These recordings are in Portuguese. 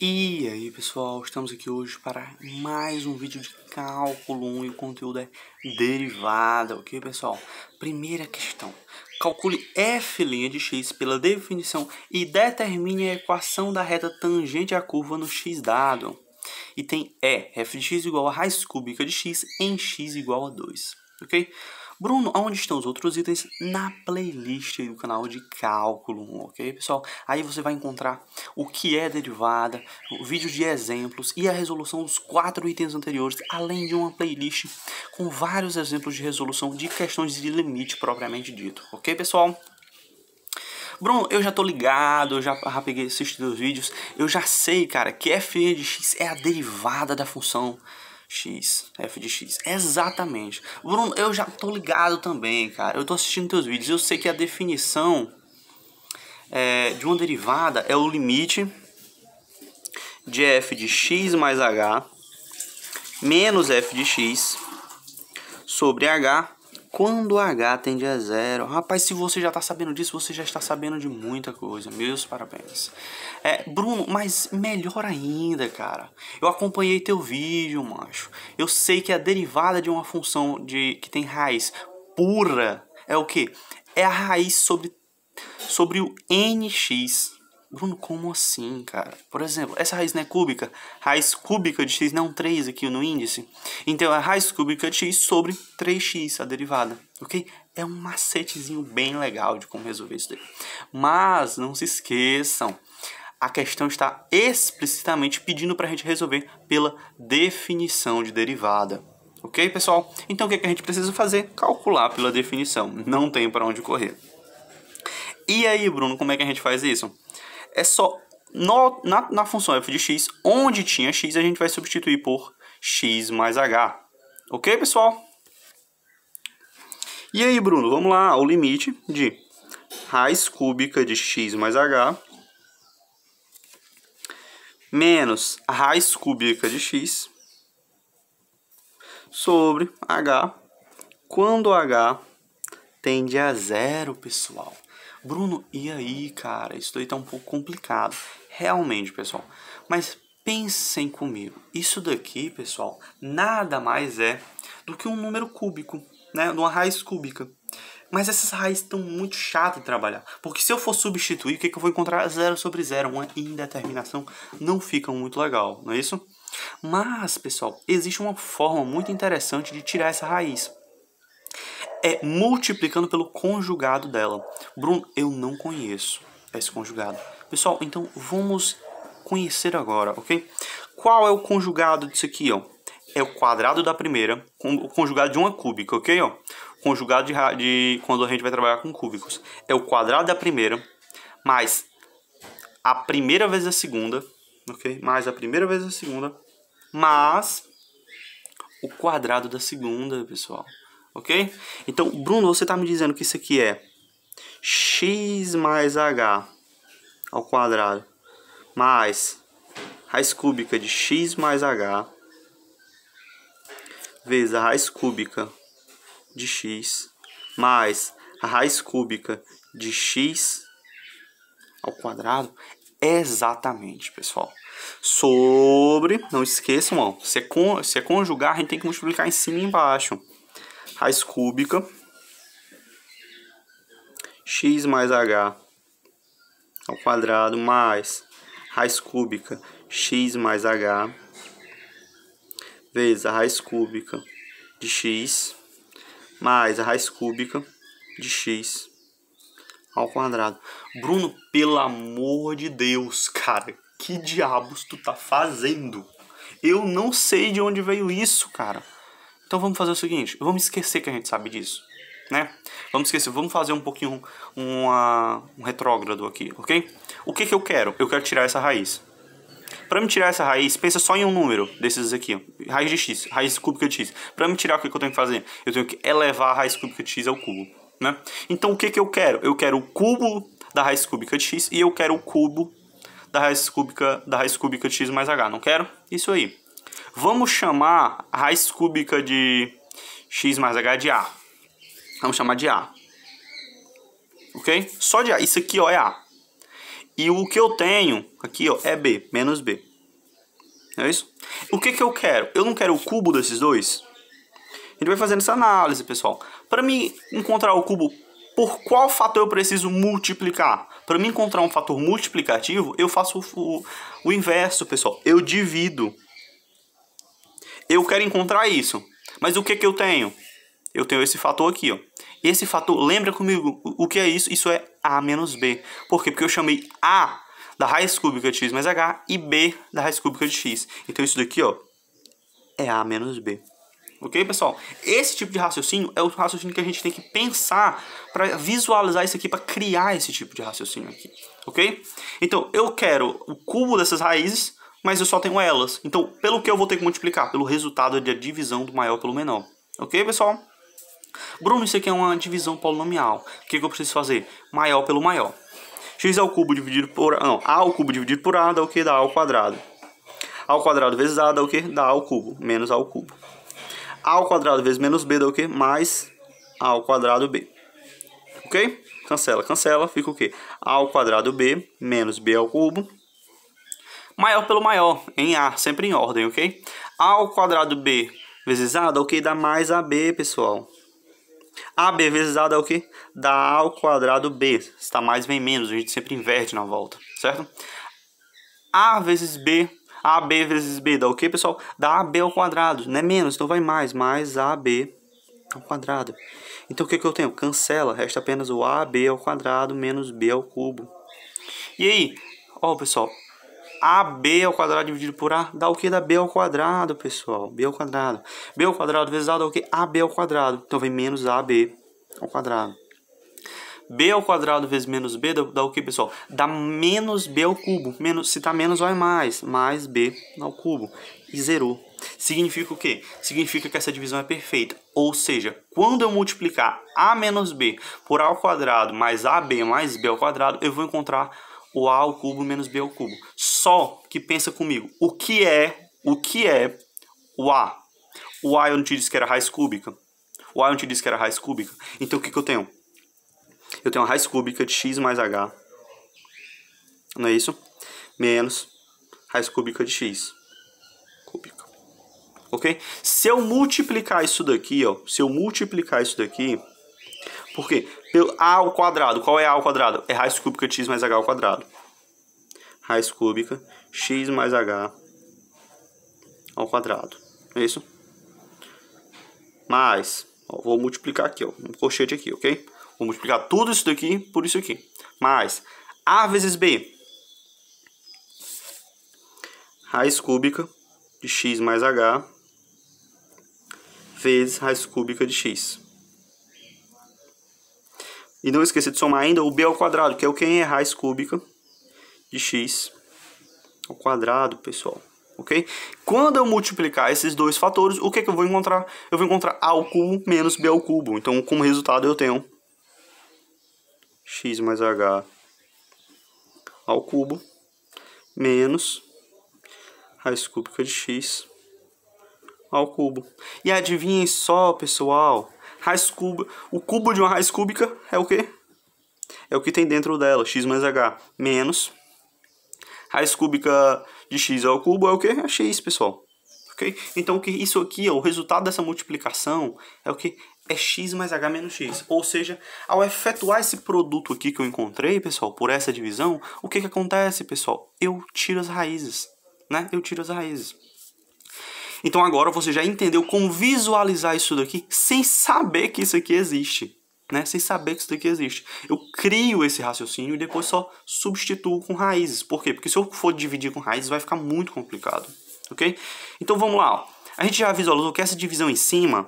E aí pessoal, estamos aqui hoje para mais um vídeo de cálculo 1 e o conteúdo é derivada, ok pessoal? Primeira questão, calcule f' de x pela definição e determine a equação da reta tangente à curva no x dado. E tem f de x igual a raiz cúbica de x em x igual a 2, ok? Bruno, onde estão os outros itens? Na playlist do canal de cálculo 1, ok, pessoal? Aí você vai encontrar o que é derivada, o vídeo de exemplos e a resolução dos 4 itens anteriores, além de uma playlist com vários exemplos de resolução de questões de limite propriamente dito, ok, pessoal? Bruno, eu já tô ligado, eu já peguei assistido os vídeos, eu já sei, cara, que f' de x é a derivada da função x, f de x, exatamente. Bruno, eu já tô ligado também, cara, eu tô assistindo teus vídeos, eu sei que a definição de uma derivada é o limite de f de x mais h menos f de x sobre h quando h tende a zero. Rapaz, se você já está sabendo disso, você já está sabendo de muita coisa. Meus parabéns. Bruno, mas melhor ainda, cara. Eu acompanhei teu vídeo, macho. Eu sei que a derivada de uma função que tem raiz pura é o quê? É a raiz sobre o nx. Bruno, como assim, cara? Por exemplo, essa raiz não é cúbica? Raiz cúbica de x, não 3 aqui no índice. Então, é a raiz cúbica de x sobre 3x, a derivada, ok? É um macetezinho bem legal de como resolver isso daí. Mas, não se esqueçam, a questão está explicitamente pedindo para a gente resolver pela definição de derivada. Ok, pessoal? Então, o que a gente precisa fazer? Calcular pela definição. Não tem para onde correr. E aí, Bruno, como é que a gente faz isso? É só na função f de x, onde tinha x, a gente vai substituir por x mais h. Ok, pessoal? E aí, Bruno, vamos lá. O limite de raiz cúbica de x mais h menos a raiz cúbica de x sobre h quando h tende a zero, pessoal. Bruno, e aí, cara? Isso daí tá um pouco complicado. Realmente, pessoal. Mas pensem comigo. Isso daqui, pessoal, nada mais é do que um número cúbico, né? De uma raiz cúbica. Mas essas raízes estão muito chatas de trabalhar. Porque se eu for substituir, o que eu vou encontrar? Zero sobre zero. Uma indeterminação não fica muito legal, não é isso? Mas, pessoal, existe uma forma muito interessante de tirar essa raiz. É multiplicando pelo conjugado dela. Bruno, eu não conheço esse conjugado. Pessoal, então vamos conhecer agora, ok? Qual é o conjugado disso aqui, ó? É o quadrado da primeira, o conjugado de uma cúbica, ok? Ó? Conjugado de quando a gente vai trabalhar com cúbicos. É o quadrado da primeira, mais a primeira vezes a segunda, ok? Mais a primeira vezes a segunda, mais o quadrado da segunda, pessoal. Ok? Então, Bruno, você está me dizendo que isso aqui é x mais h ao quadrado mais raiz cúbica de x mais h vezes a raiz cúbica de x mais a raiz cúbica de x ao quadrado. Exatamente, pessoal. Sobre, não esqueçam, ó, se é conjugar, a gente tem que multiplicar em cima e embaixo. Raiz cúbica x mais h ao quadrado mais raiz cúbica x mais h vezes a raiz cúbica de x mais a raiz cúbica de x ao quadrado. Bruno, pelo amor de Deus, cara, que diabos tu tá fazendo? Eu não sei de onde veio isso, cara. Então vamos fazer o seguinte, vamos esquecer que a gente sabe disso, né? Vamos esquecer, vamos fazer um pouquinho um retrógrado aqui, ok? O que eu quero? Eu quero tirar essa raiz. Para me tirar essa raiz, pensa só em um número desses aqui, ó. Raiz de x, raiz cúbica de x. Para me tirar, o que eu tenho que fazer? Eu tenho que elevar a raiz cúbica de x ao cubo, né? Então o que eu quero? Eu quero o cubo da raiz cúbica de x e eu quero o cubo da raiz cúbica de x mais h, não quero? Isso aí. Vamos chamar a raiz cúbica de x mais h de a. Vamos chamar de a. Ok? Só de a. Isso aqui, ó, é a. E o que eu tenho aqui, ó, é b, menos b. Não é isso? O que que eu quero? Eu não quero o cubo desses dois? A gente vai fazendo essa análise, pessoal. Para mim encontrar o cubo, por qual fator eu preciso multiplicar? Para mim encontrar um fator multiplicativo, eu faço o inverso, pessoal. Eu divido. Eu quero encontrar isso. Mas o que que eu tenho? Eu tenho esse fator aqui, ó. Esse fator, lembra comigo o que é isso? Isso é A menos B. Por quê? Porque eu chamei A da raiz cúbica de x mais h e B da raiz cúbica de x. Então isso daqui, ó, é A menos B. Ok, pessoal? Esse tipo de raciocínio é o raciocínio que a gente tem que pensar para visualizar isso aqui, para criar esse tipo de raciocínio aqui. Ok? Então, eu quero o cubo dessas raízes, mas eu só tenho elas. Então, pelo que eu vou ter que multiplicar? Pelo resultado da divisão do maior pelo menor. Ok, pessoal? Bruno, isso aqui é uma divisão polinomial. O que eu preciso fazer? Maior pelo maior. X ao cubo dividido por... Não, A ao cubo dividido por A dá o que? Dá A ao quadrado. A ao quadrado vezes A dá o que? Dá A ao cubo, menos A ao cubo. A ao quadrado vezes menos B dá o que? Mais A ao quadrado B. Ok? Cancela, cancela. Fica o que? A ao quadrado B menos B ao cubo. Maior pelo maior, em A, sempre em ordem, ok? A ao quadrado B vezes A dá o que? Dá mais AB, pessoal. AB vezes A dá o que? Dá A ao quadrado B. Se está mais, vem menos. A gente sempre inverte na volta, certo? A vezes B. AB vezes B dá o que, pessoal? Dá AB ao quadrado. Não é menos, então vai mais. Mais AB ao quadrado. Então o que que eu tenho? Cancela. Resta apenas o AB ao quadrado menos B ao cubo. E aí? Ó, pessoal. AB ao quadrado dividido por A dá o que? Dá B ao quadrado, pessoal. B ao quadrado. B ao quadrado vezes A dá o que? AB ao quadrado. Então vem menos AB ao quadrado. B ao quadrado vezes menos B dá o que, pessoal? Dá menos B ao cubo. Menos, se tá menos, vai mais. Mais B ao cubo. E zerou. Significa o quê? Significa que essa divisão é perfeita. Ou seja, quando eu multiplicar A menos B por A ao quadrado mais AB mais B ao quadrado, eu vou encontrar o A ao cubo menos B ao cubo. Só que pensa comigo. O que é o A? O A eu não te disse que era raiz cúbica. O A eu não te disse que era raiz cúbica. Então o que que eu tenho? Eu tenho a raiz cúbica de x mais h, não é isso? Menos raiz cúbica de x cúbica. Ok? Se eu multiplicar isso daqui, ó, por quê? Pelo a ao quadrado, qual é a ao quadrado? É raiz cúbica de x mais h ao quadrado. Raiz cúbica x mais h ao quadrado, é isso? Mais, ó, vou multiplicar aqui, ó, um colchete aqui, ok? Vou multiplicar tudo isso daqui por isso aqui. Mais A vezes B. Raiz cúbica de x mais h vezes raiz cúbica de x. E não esqueça de somar ainda o b ao quadrado, que é o que é raiz cúbica de x ao quadrado, pessoal. Ok? Quando eu multiplicar esses dois fatores, o que que eu vou encontrar? Eu vou encontrar A ao cubo menos B ao cubo. Então, como resultado, eu tenho x mais h ao cubo menos raiz cúbica de x ao cubo. E adivinhem só, pessoal, o cubo de uma raiz cúbica é o quê? É o que tem dentro dela, x mais h, menos raiz cúbica de x ao cubo é o quê? É x, pessoal. Ok? Então, isso aqui, ó, o resultado dessa multiplicação é o que? É x mais h menos x. Ou seja, ao efetuar esse produto aqui que eu encontrei, pessoal, por essa divisão, o que que acontece, pessoal? Eu tiro as raízes, né? Eu tiro as raízes. Então agora você já entendeu como visualizar isso daqui sem saber que isso aqui existe, né? Sem saber que isso daqui existe. Eu crio esse raciocínio e depois só substituo com raízes. Por quê? Porque se eu for dividir com raízes vai ficar muito complicado, ok? Então vamos lá, ó. A gente já visualizou que essa divisão em cima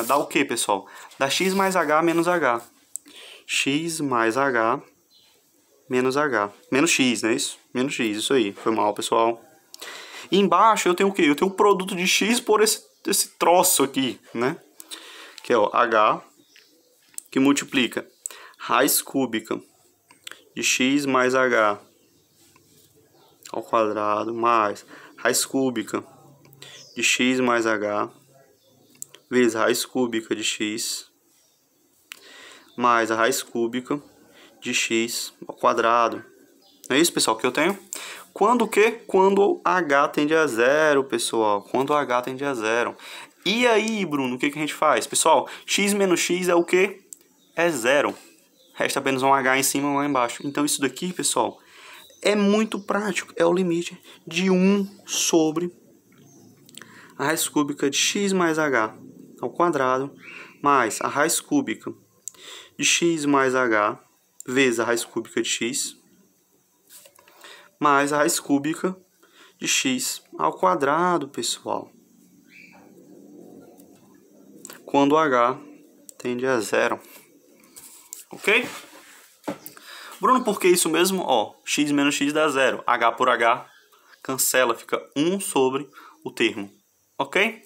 dá o que, pessoal? Dá x mais h menos h. X mais h menos h. Menos x, não é isso? Menos x, isso aí. Foi mal, pessoal. E embaixo eu tenho o quê? Eu tenho o produto de x por esse troço aqui, né? Que é o h, que multiplica raiz cúbica de x mais h ao quadrado mais raiz cúbica de x mais h vezes raiz cúbica de x mais a raiz cúbica de x ao quadrado. Não é isso, pessoal, que eu tenho? Quando o quê? Quando h tende a zero, pessoal. Quando h tende a zero. E aí, Bruno, o que a gente faz? Pessoal, x menos x é o quê? É zero. Resta apenas um h em cima e um h embaixo. Então isso daqui, pessoal, é muito prático. É o limite de 1 sobre a raiz cúbica de x mais h ao quadrado, mais a raiz cúbica de x mais h vezes a raiz cúbica de x, mais a raiz cúbica de x ao quadrado, pessoal. Quando h tende a zero. Ok? Bruno, por que isso mesmo? Ó, x menos x dá zero. H por h cancela, fica 1 sobre o termo. Ok?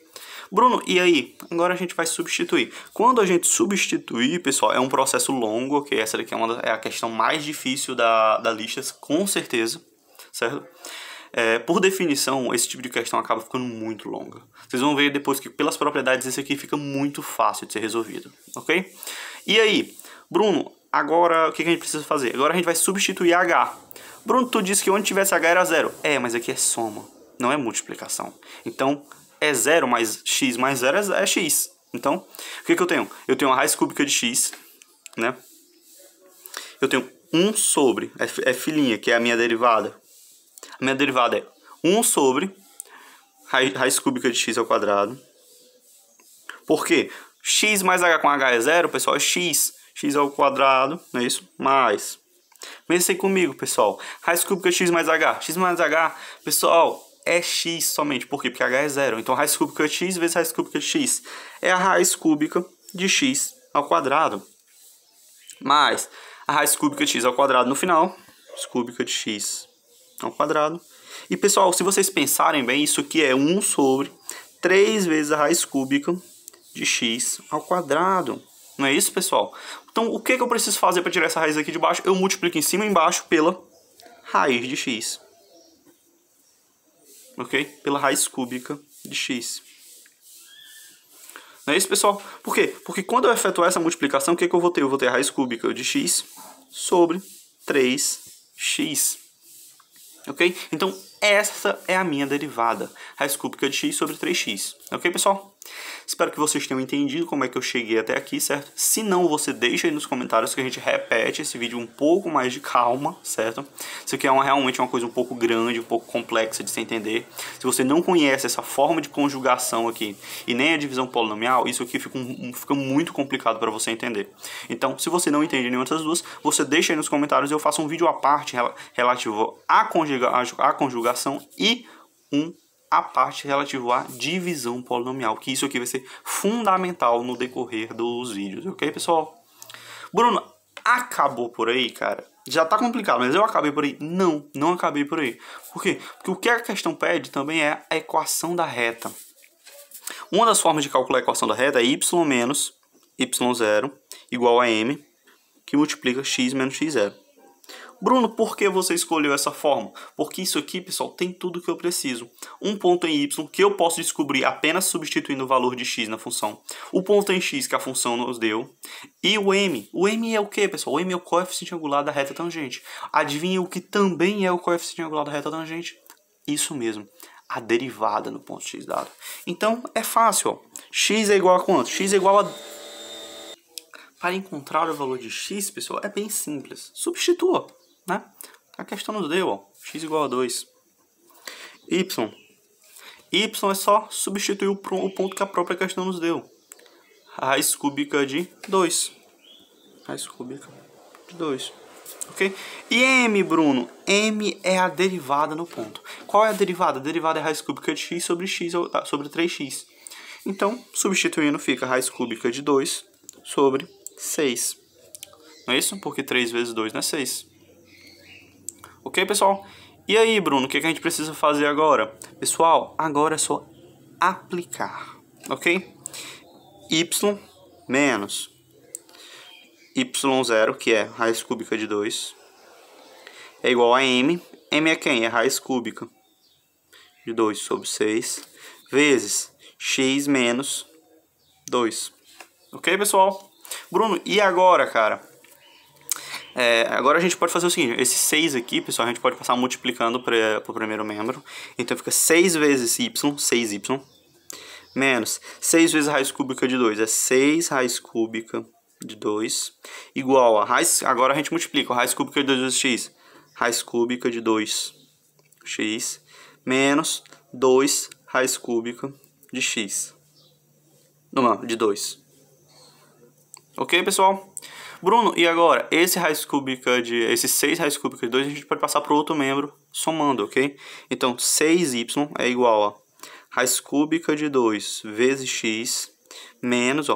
Bruno, e aí? Agora a gente vai substituir. Quando a gente substituir, pessoal, é um processo longo, ok? Essa daqui é a questão mais difícil da lista, com certeza, certo? Por definição, esse tipo de questão acaba ficando muito longa. Vocês vão ver depois que, pelas propriedades, esse aqui fica muito fácil de ser resolvido, ok? E aí, Bruno, agora o que a gente precisa fazer? Agora a gente vai substituir H. Bruno, tu disse que onde tivesse H era zero. Mas aqui é soma, não é multiplicação. Então, é zero mais x mais zero é x. Então, o que eu tenho? Eu tenho a raiz cúbica de x, né? Eu tenho 1 sobre, filhinha, que é a minha derivada. A minha derivada é 1 sobre raiz cúbica de x ao quadrado. Por quê? X mais h com h é zero, pessoal, é x. X ao quadrado, não é isso? Mais. Pensa aí comigo, pessoal. Raiz cúbica de x mais h. X mais h, pessoal, é x somente. Por quê? Porque h é zero. Então, raiz cúbica de x vezes raiz cúbica de x é a raiz cúbica de x ao quadrado. Mais a raiz cúbica de x ao quadrado no final. Raiz cúbica de x ao quadrado. E, pessoal, se vocês pensarem bem, isso aqui é 1 sobre 3 vezes a raiz cúbica de x ao quadrado. Não é isso, pessoal? Então, o que eu preciso fazer para tirar essa raiz aqui de baixo? Eu multiplico em cima e embaixo pela raiz de x. Ok? Pela raiz cúbica de x. Não é isso, pessoal? Por quê? Porque quando eu efetuar essa multiplicação, o que eu vou ter? Eu vou ter a raiz cúbica de x sobre 3x. Ok? Então, essa é a minha derivada. Raiz cúbica de x sobre 3x. Ok, pessoal? Espero que vocês tenham entendido como é que eu cheguei até aqui, certo? Se não, você deixa aí nos comentários que a gente repete esse vídeo um pouco mais de calma, certo? Isso aqui é realmente uma coisa um pouco grande, um pouco complexa de se entender. Se você não conhece essa forma de conjugação aqui e nem a divisão polinomial, isso aqui fica muito complicado para você entender. Então, se você não entende nenhuma dessas duas, você deixa aí nos comentários e eu faço um vídeo à parte relativo à conjugação e a parte relativa à divisão polinomial, que isso aqui vai ser fundamental no decorrer dos vídeos, ok, pessoal? Bruno, acabou por aí, cara? Já tá complicado, mas eu acabei por aí? Não acabei por aí. Por quê? Porque o que a questão pede também é a equação da reta. Uma das formas de calcular a equação da reta é y menos y0 igual a m, que multiplica x menos x0. Bruno, por que você escolheu essa forma? Porque isso aqui, pessoal, tem tudo que eu preciso. Um ponto em y que eu posso descobrir apenas substituindo o valor de x na função. O ponto em x que a função nos deu. E o m. O m é o que, pessoal? O m é o coeficiente angular da reta tangente. Adivinha o que também é o coeficiente angular da reta tangente? Isso mesmo. A derivada no ponto x dado. Então, é fácil. Ó. X é igual a quanto? X é igual a... Para encontrar o valor de x, pessoal, é bem simples. Substitua. Né? A questão nos deu, ó, x igual a 2. Y é só substituir o ponto que a própria questão nos deu. A raiz cúbica de 2. Raiz cúbica de 2. Ok? E m, Bruno? M é a derivada no ponto. Qual é a derivada? A derivada é a raiz cúbica de x sobre 3x. Então, substituindo, fica a raiz cúbica de 2 sobre 6. Não é isso? Porque 3 vezes 2 não é 6. Ok, pessoal? E aí, Bruno, o que a gente precisa fazer agora? Pessoal, agora é só aplicar, ok? Y menos y0, que é raiz cúbica de 2, é igual a m. M é quem? É raiz cúbica de 2 sobre 6, vezes x menos 2. Ok, pessoal? Bruno, e agora, cara? Agora a gente pode fazer o seguinte, esse 6 aqui, pessoal, a gente pode passar multiplicando para o primeiro membro. Então fica 6 vezes y, 6y, menos 6 vezes a raiz cúbica de 2, é 6 raiz cúbica de 2, igual a raiz, agora a gente multiplica, a raiz cúbica de 2 vezes x, raiz cúbica de 2x, menos 2 raiz cúbica de x, não, de 2. Ok, pessoal? Bruno, e agora? Esse 6 raiz cúbica de 2 a gente pode passar para o outro membro somando, ok? Então, 6y é igual a raiz cúbica de 2 vezes x, menos,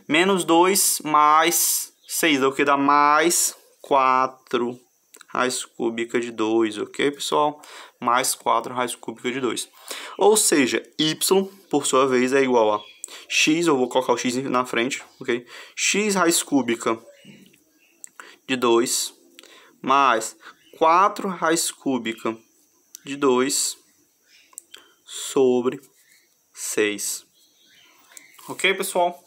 menos 2 mais 6, é o que dá mais 4 raiz cúbica de 2, ok, pessoal? Mais 4 raiz cúbica de 2. Ou seja, y, por sua vez, é igual a x, eu vou colocar o x na frente, ok? X raiz cúbica de 2 mais 4 raiz cúbica de 2 sobre 6. Ok, pessoal?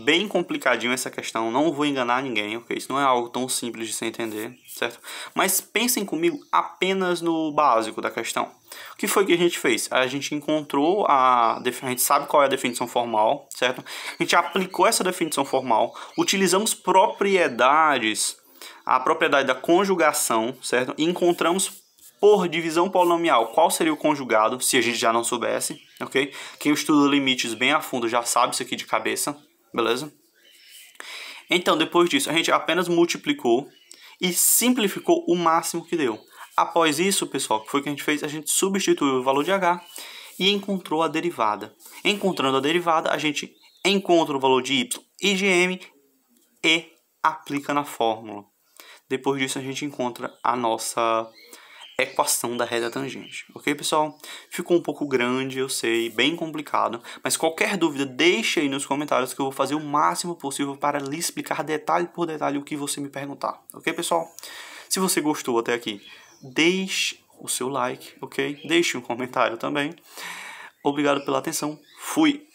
Bem complicadinho essa questão, não vou enganar ninguém, ok? Isso não é algo tão simples de se entender, certo? Mas pensem comigo apenas no básico da questão. O que foi que a gente fez? A gente encontrou a gente sabe qual é a definição formal, certo? A gente aplicou essa definição formal, utilizamos propriedades, a propriedade da conjugação, certo? E encontramos por divisão polinomial qual seria o conjugado, se a gente já não soubesse, ok? Quem estuda limites bem a fundo já sabe isso aqui de cabeça. Beleza? Então, depois disso, a gente apenas multiplicou e simplificou o máximo que deu. Após isso, pessoal, o que foi que a gente fez? A gente substituiu o valor de h e encontrou a derivada. Encontrando a derivada, a gente encontra o valor de y e de m e aplica na fórmula. Depois disso, a gente encontra a nossa equação da reta tangente. Ok, pessoal? Ficou um pouco grande, eu sei, bem complicado, mas qualquer dúvida, deixe aí nos comentários que eu vou fazer o máximo possível para lhe explicar detalhe por detalhe o que você me perguntar. Ok, pessoal? Se você gostou até aqui, deixe o seu like, ok? Deixe um comentário também. Obrigado pela atenção. Fui!